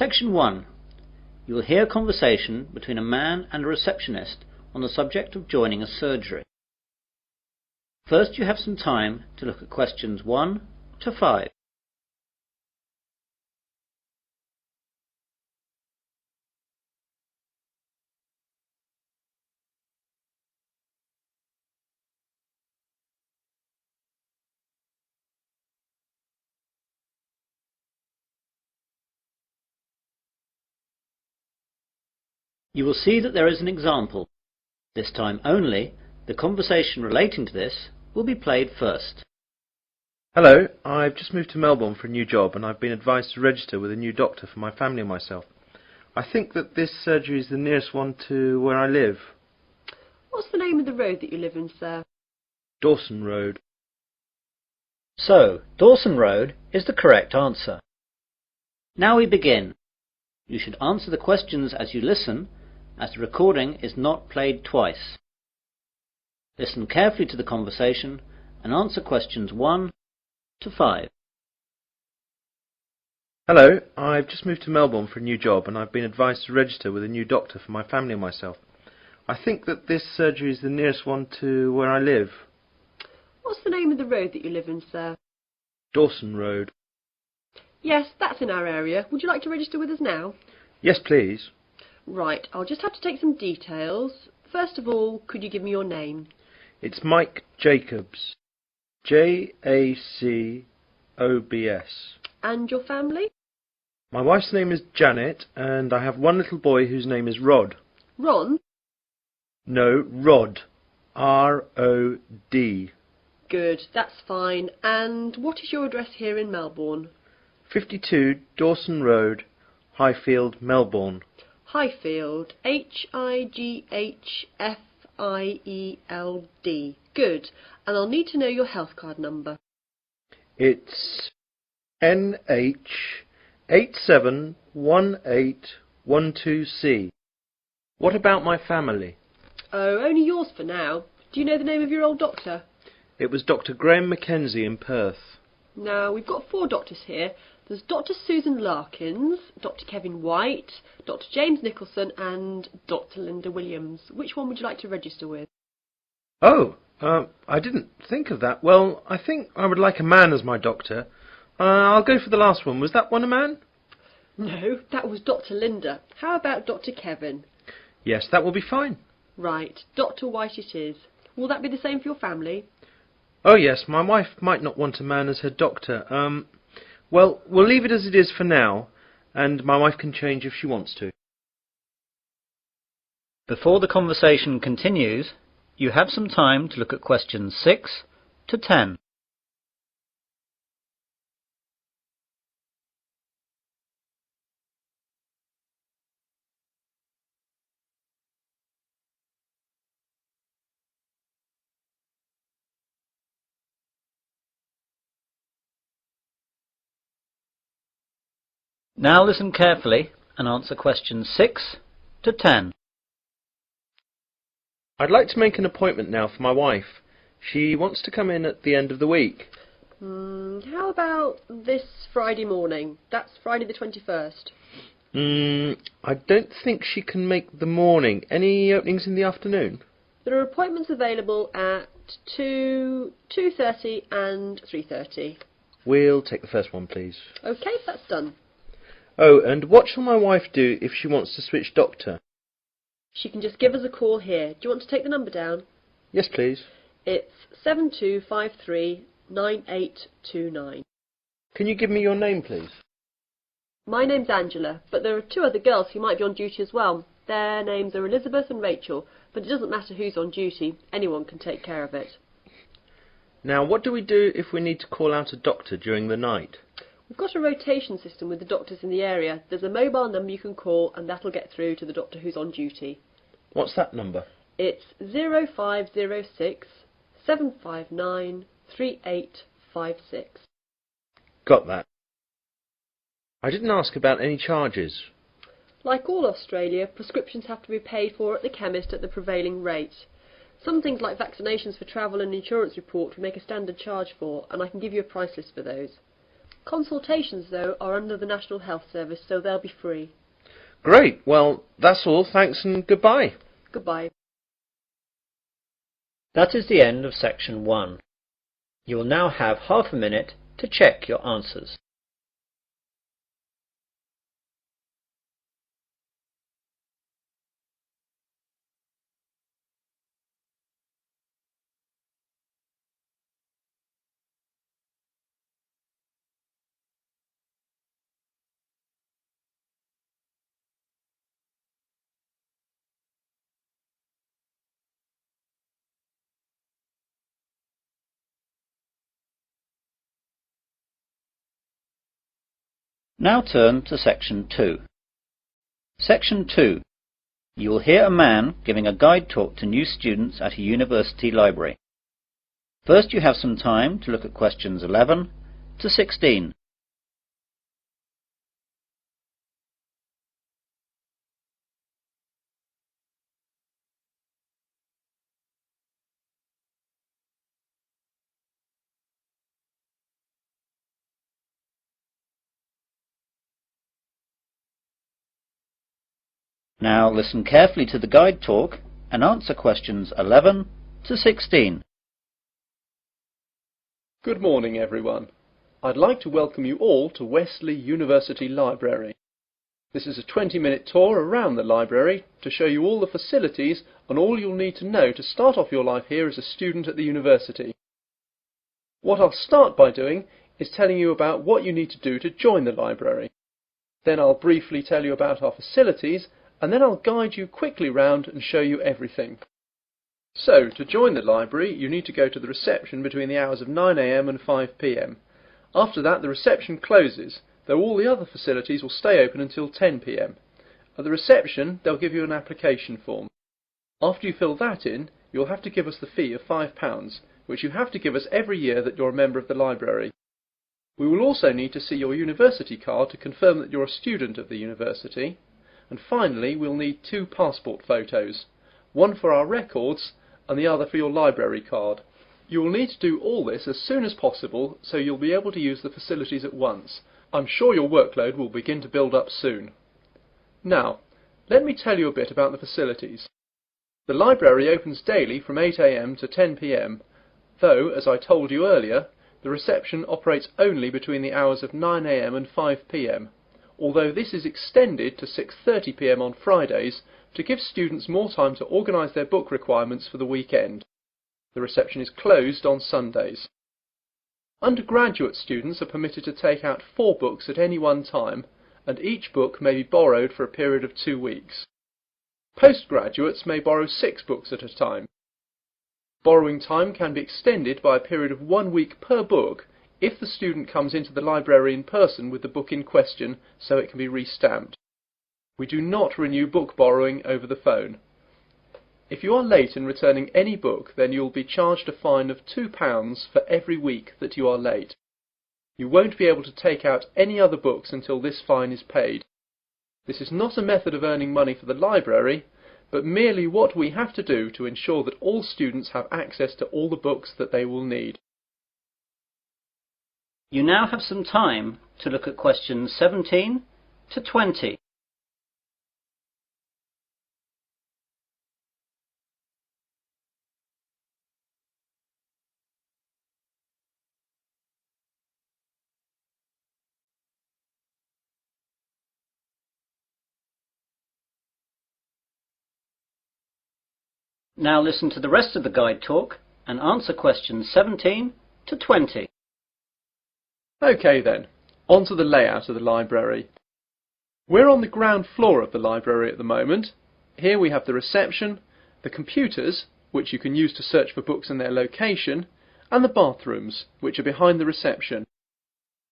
Section 1. You will hear a conversation between a man and a receptionist on the subject of joining a surgery. First, you have some time to look at questions 1 to 5. You will see that there is an example. This time only, the conversation relating to this will be played first. Hello, I've just moved to Melbourne for a new job and I've been advised to register with a new doctor for my family and myself. I think that this surgery is the nearest one to where I live. What's the name of the road that you live in, sir? Dawson Road. So, Dawson Road is the correct answer. Now we begin. You should answer the questions as you listen, as the recording is not played twice. Listen carefully to the conversation and answer questions 1 to 5. Hello, I've just moved to Melbourne for a new job and I've been advised to register with a new doctor for my family and myself. I think that this surgery is the nearest one to where I live. What's the name of the road that you live in, sir? Dawson Road. Yes, that's in our area. Would you like to register with us now? Yes, please. Right, I'll just have to take some details. First of all, could you give me your name? It's Mike Jacobs. Jacobs. And your family? My wife's name is Janet and I have one little boy whose name is Rod. Ron? No, Rod. R-O-D. Good, that's fine. And what is your address here in Melbourne? 52 Dawson Road, Highfield, Melbourne. Highfield. Highfield. Good. And I'll need to know your health card number. It's NH871812C. What about my family? Oh, only yours for now. Do you know the name of your old doctor? It was Dr. Graham Mackenzie in Perth. Now, we've got 4 doctors here. There's Dr. Susan Larkins, Dr. Kevin White, Dr. James Nicholson and Dr. Linda Williams. Which one would you like to register with? Oh, I didn't think of that. Well, I think I would like a man as my doctor. I'll go for the last one. Was that one a man? No, that was Dr. Linda. How about Dr. Kevin? Yes, that will be fine. Right, Dr. White it is. Will that be the same for your family? Oh yes, my wife might not want a man as her doctor. Well, we'll leave it as it is for now, and my wife can change if she wants to. Before the conversation continues, you have some time to look at questions 6 to 10. Now listen carefully and answer questions 6 to 10. I'd like to make an appointment now for my wife. She wants to come in at the end of the week. How about this Friday morning? That's Friday the 21st. I don't think she can make the morning. Any openings in the afternoon? There are appointments available at 2, 2:30 and 3:30. We'll take the first one, please. OK, that's done. Oh, and what shall my wife do if she wants to switch doctor? She can just give us a call here. Do you want to take the number down? Yes, please. It's 72539829. Can you give me your name, please? My name's Angela, but there are 2 other girls who might be on duty as well. Their names are Elizabeth and Rachel, but it doesn't matter who's on duty. Anyone can take care of it. Now, what do we do if we need to call out a doctor during the night? We've got a rotation system with the doctors in the area. There's a mobile number you can call and that'll get through to the doctor who's on duty. What's that number? It's 0506 759 3856. Got that. I didn't ask about any charges. Like all Australia, prescriptions have to be paid for at the chemist at the prevailing rate. Some things like vaccinations for travel and insurance report we make a standard charge for, and I can give you a price list for those. Consultations, though, are under the National Health Service, so they'll be free. Great. Well, that's all. Thanks and goodbye. Goodbye. That is the end of section 1. You will now have half a minute to check your answers. Now turn to section 2. Section 2. You will hear a man giving a guide talk to new students at a university library. First you have some time to look at questions 11 to 16. Now listen carefully to the guide talk and answer questions 11 to 16. Good morning, everyone. I'd like to welcome you all to Wesley University Library. This is a 20-minute tour around the library to show you all the facilities and all you'll need to know to start off your life here as a student at the university. What I'll start by doing is telling you about what you need to do to join the library. Then I'll briefly tell you about our facilities, and then I'll guide you quickly round and show you everything. So, to join the library, you need to go to the reception between the hours of 9 AM and 5 PM. After that, the reception closes, though all the other facilities will stay open until 10 PM. At the reception, they'll give you an application form. After you fill that in, you'll have to give us the fee of £5, which you have to give us every year that you're a member of the library. We will also need to see your university card to confirm that you're a student of the university. And finally, we'll need 2 passport photos, one for our records and the other for your library card. You will need to do all this as soon as possible so you'll be able to use the facilities at once. I'm sure your workload will begin to build up soon. Now, let me tell you a bit about the facilities. The library opens daily from 8 AM to 10 PM, though, as I told you earlier, the reception operates only between the hours of 9 AM and 5 PM. Although this is extended to 6:30 PM on Fridays to give students more time to organise their book requirements for the weekend. The reception is closed on Sundays. Undergraduate students are permitted to take out 4 books at any one time, and each book may be borrowed for a period of 2 weeks. Postgraduates may borrow 6 books at a time. Borrowing time can be extended by a period of 1 week per book if the student comes into the library in person with the book in question so it can be re-stamped. We do not renew book borrowing over the phone. If you are late in returning any book, then you will be charged a fine of £2 for every week that you are late. You won't be able to take out any other books until this fine is paid. This is not a method of earning money for the library, but merely what we have to do to ensure that all students have access to all the books that they will need. You now have some time to look at questions 17 to 20. Now listen to the rest of the guide talk and answer questions 17 to 20. OK then, on to the layout of the library. We're on the ground floor of the library at the moment. Here we have the reception, the computers, which you can use to search for books and their location, and the bathrooms, which are behind the reception.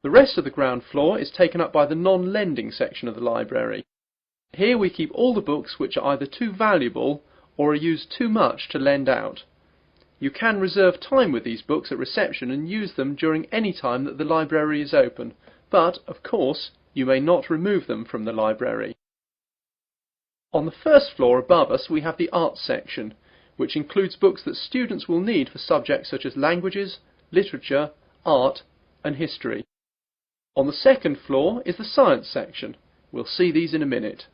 The rest of the ground floor is taken up by the non-lending section of the library. Here we keep all the books which are either too valuable or are used too much to lend out. You can reserve time with these books at reception and use them during any time that the library is open, but, of course, you may not remove them from the library. On the first floor above us we have the arts section, which includes books that students will need for subjects such as languages, literature, art and history. On the second floor is the science section. We'll see these in a minute.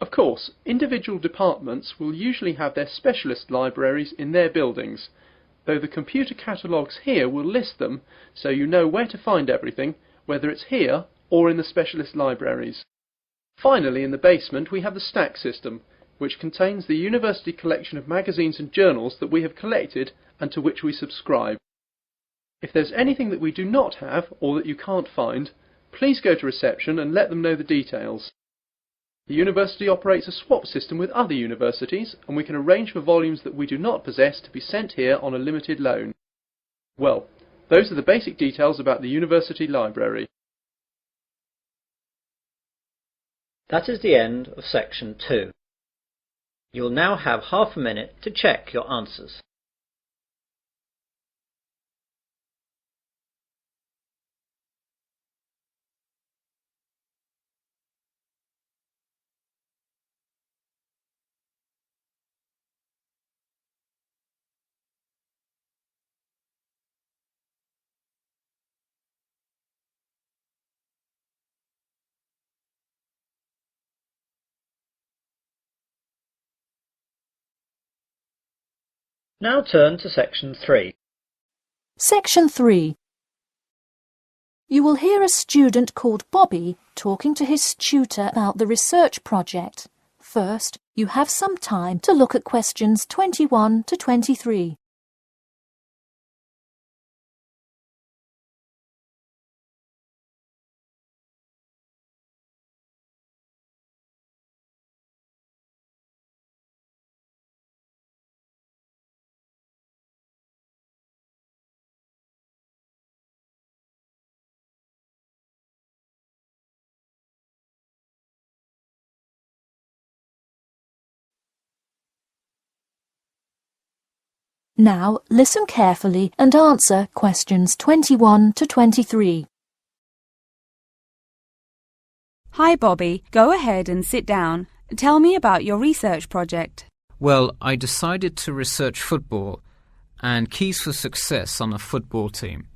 Of course, individual departments will usually have their specialist libraries in their buildings, though the computer catalogues here will list them so you know where to find everything, whether it's here or in the specialist libraries. Finally, in the basement we have the stack system, which contains the university collection of magazines and journals that we have collected and to which we subscribe. If there's anything that we do not have or that you can't find, please go to reception and let them know the details. The university operates a swap system with other universities, and we can arrange for volumes that we do not possess to be sent here on a limited loan. Well, those are the basic details about the university library. That is the end of section 2. You'll now have half a minute to check your answers. Now turn to section 3. Section 3. You will hear a student called Bobby talking to his tutor about the research project. First, you have some time to look at questions 21 to 23. Now listen carefully and answer questions 21 to 23. Hi Bobby, go ahead and sit down. Tell me about your research project. Well, I decided to research football and keys for success on a football team.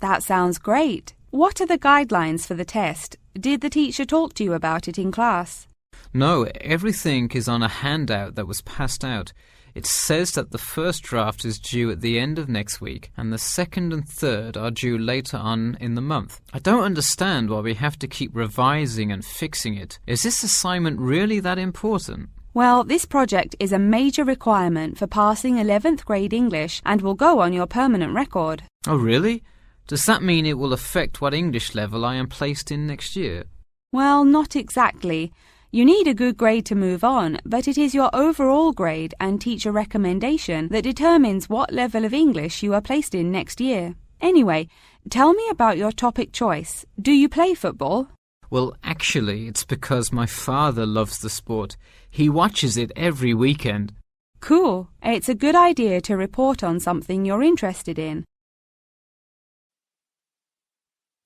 That sounds great. What are the guidelines for the test? Did the teacher talk to you about it in class? No, everything is on a handout that was passed out. It says that the first draft is due at the end of next week and the second and third are due later on in the month. I don't understand why we have to keep revising and fixing it. Is this assignment really that important? Well, this project is a major requirement for passing 11th grade English and will go on your permanent record. Oh, really? Does that mean it will affect what English level I am placed in next year? Well, not exactly. You need a good grade to move on, but it is your overall grade and teacher recommendation that determines what level of English you are placed in next year. Anyway, tell me about your topic choice. Do you play football? Well, actually, it's because my father loves the sport. He watches it every weekend. Cool. It's a good idea to report on something you're interested in.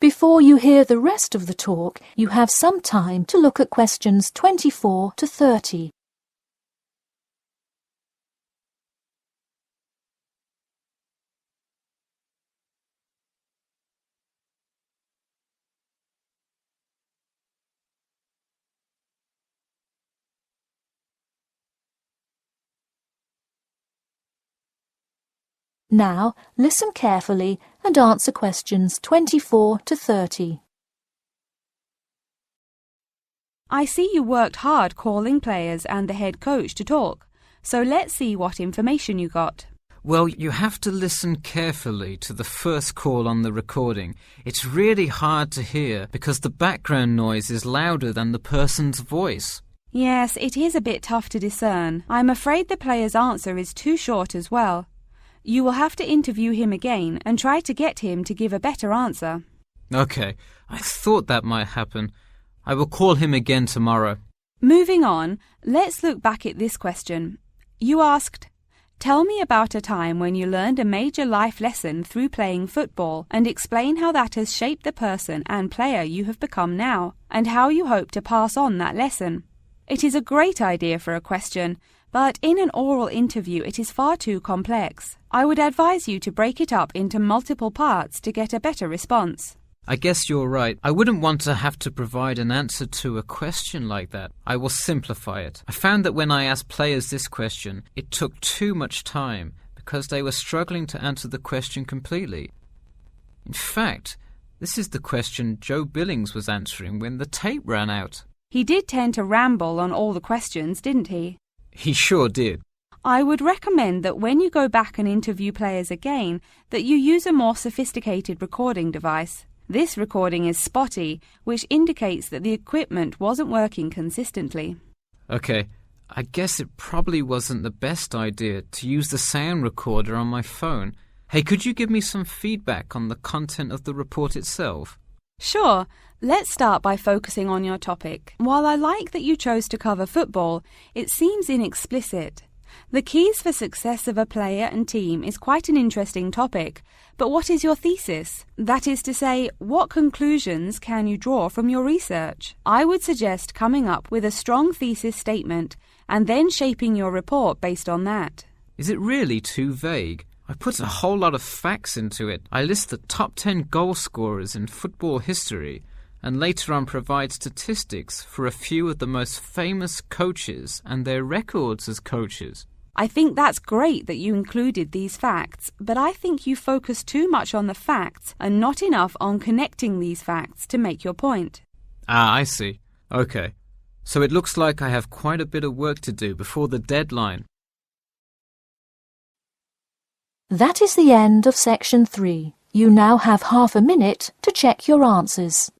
Before you hear the rest of the talk, you have some time to look at questions 24 to 30. Now, listen carefully and answer questions 24 to 30. I see you worked hard calling players and the head coach to talk, so let's see what information you got. Well, you have to listen carefully to the first call on the recording. It's really hard to hear because the background noise is louder than the person's voice. Yes, it is a bit tough to discern. I'm afraid the player's answer is too short as well. You will have to interview him again and try to get him to give a better answer. Okay, I thought that might happen. I will call him again tomorrow. Moving on, let's look back at this question. You asked, tell me about a time when you learned a major life lesson through playing football and explain how that has shaped the person and player you have become now and how you hope to pass on that lesson. It is a great idea for a question, but in an oral interview it is far too complex. I would advise you to break it up into multiple parts to get a better response. I guess you're right. I wouldn't want to have to provide an answer to a question like that. I will simplify it. I found that when I asked players this question, it took too much time because they were struggling to answer the question completely. In fact, this is the question Joe Billings was answering when the tape ran out. He did tend to ramble on all the questions, didn't he? He sure did. I would recommend that when you go back and interview players again, that you use a more sophisticated recording device. This recording is spotty, which indicates that the equipment wasn't working consistently. Okay, I guess it probably wasn't the best idea to use the sound recorder on my phone. Hey, could you give me some feedback on the content of the report itself? Sure. Let's start by focusing on your topic. While I like that you chose to cover football, it seems inexplicit. The keys for success of a player and team is quite an interesting topic, but what is your thesis? That is to say, what conclusions can you draw from your research? I would suggest coming up with a strong thesis statement and then shaping your report based on that. Is it really too vague? I put a whole lot of facts into it. I list the top 10 goal scorers in football history and later on provide statistics for a few of the most famous coaches and their records as coaches. I think that's great that you included these facts, but I think you focus too much on the facts and not enough on connecting these facts to make your point. Ah, I see. Okay. So it looks like I have quite a bit of work to do before the deadline. That is the end of section 3. You now have half a minute to check your answers.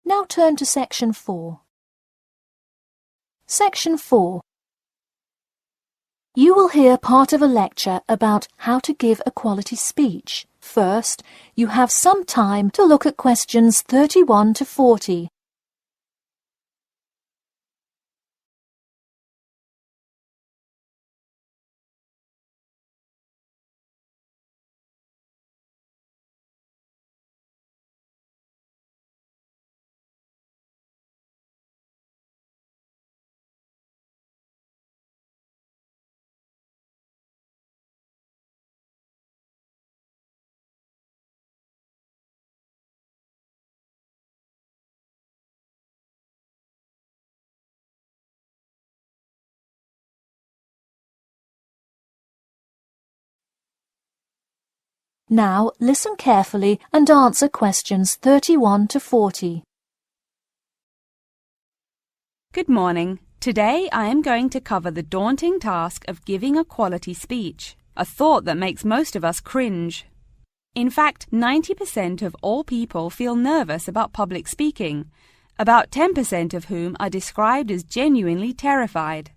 Now turn to section 4. Section 4. You will hear part of a lecture about how to give a quality speech. First, you have some time to look at questions 31 to 40. Now listen carefully and answer questions 31 to 40. Good morning. Today I am going to cover the daunting task of giving a quality speech, a thought that makes most of us cringe. In fact, 90% of all people feel nervous about public speaking, about 10% of whom are described as genuinely terrified.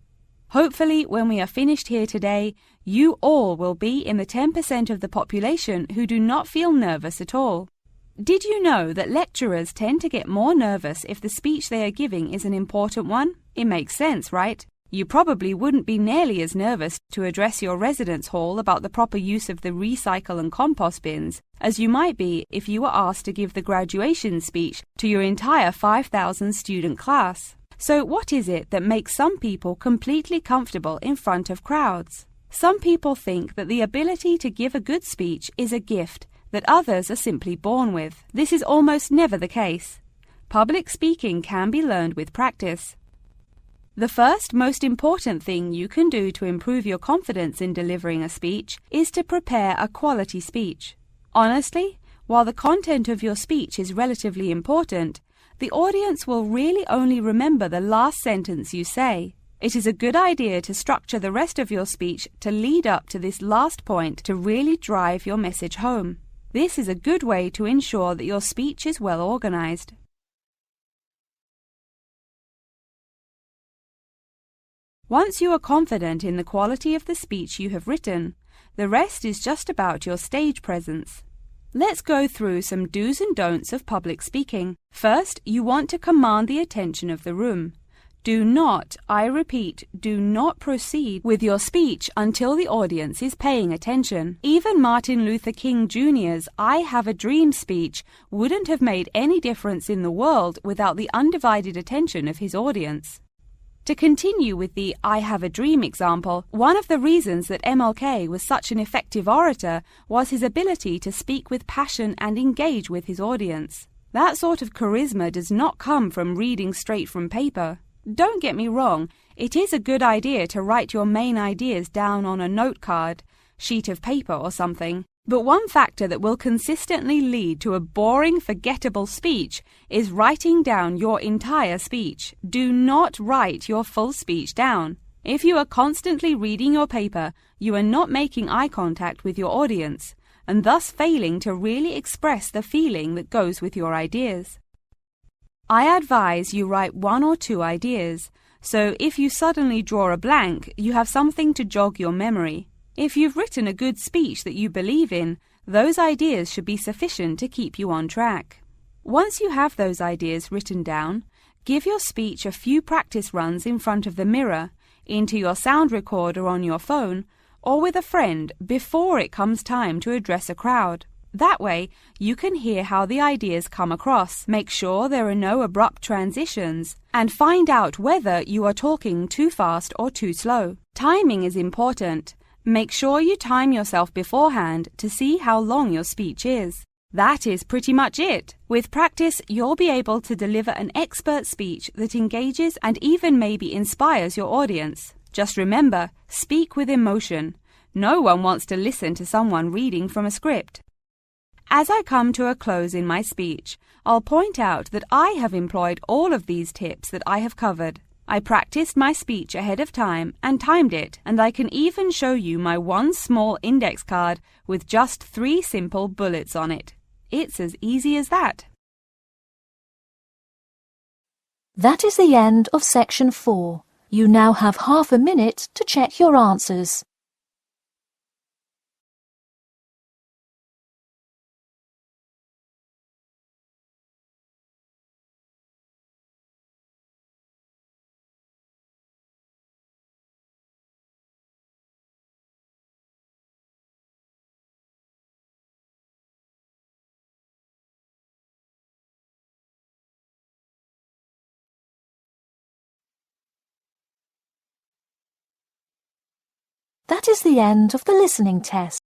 Hopefully, when we are finished here today, you all will be in the 10% of the population who do not feel nervous at all. Did you know that lecturers tend to get more nervous if the speech they are giving is an important one? It makes sense, right? You probably wouldn't be nearly as nervous to address your residence hall about the proper use of the recycle and compost bins as you might be if you were asked to give the graduation speech to your entire 5,000 student class. So what is it that makes some people completely comfortable in front of crowds? Some people think that the ability to give a good speech is a gift that others are simply born with. This is almost never the case. Public speaking can be learned with practice. The first most important thing you can do to improve your confidence in delivering a speech is to prepare a quality speech. Honestly, while the content of your speech is relatively important, the audience will really only remember the last sentence you say. It is a good idea to structure the rest of your speech to lead up to this last point to really drive your message home. This is a good way to ensure that your speech is well organized. Once you are confident in the quality of the speech you have written, the rest is just about your stage presence. Let's go through some do's and don'ts of public speaking. First, you want to command the attention of the room. Do not, I repeat, do not proceed with your speech until the audience is paying attention. Even Martin Luther King Jr.'s I Have a Dream speech wouldn't have made any difference in the world without the undivided attention of his audience. To continue with the I Have a Dream example, one of the reasons that MLK was such an effective orator was his ability to speak with passion and engage with his audience. That sort of charisma does not come from reading straight from paper. Don't get me wrong, it is a good idea to write your main ideas down on a note card, sheet of paper or something. But one factor that will consistently lead to a boring, forgettable speech is writing down your entire speech. Do not write your full speech down. If you are constantly reading your paper, you are not making eye contact with your audience, and thus failing to really express the feeling that goes with your ideas. I advise you write 1 or 2 ideas, so if you suddenly draw a blank, you have something to jog your memory. If you've written a good speech that you believe in, those ideas should be sufficient to keep you on track. Once you have those ideas written down, give your speech a few practice runs in front of the mirror, into your sound recorder on your phone, or with a friend before it comes time to address a crowd. That way, you can hear how the ideas come across, make sure there are no abrupt transitions, and find out whether you are talking too fast or too slow. Timing is important. Make sure you time yourself beforehand to see how long your speech is. That is pretty much it. With practice, you'll be able to deliver an expert speech that engages and even maybe inspires your audience. Just remember, speak with emotion. No one wants to listen to someone reading from a script. As I come to a close in my speech, I'll point out that I have employed all of these tips that I have covered. I practiced my speech ahead of time and timed it, and I can even show you my one small index card with just 3 simple bullets on it. It's as easy as that. That is the end of section 4. You now have half a minute to check your answers. That is the end of the listening test.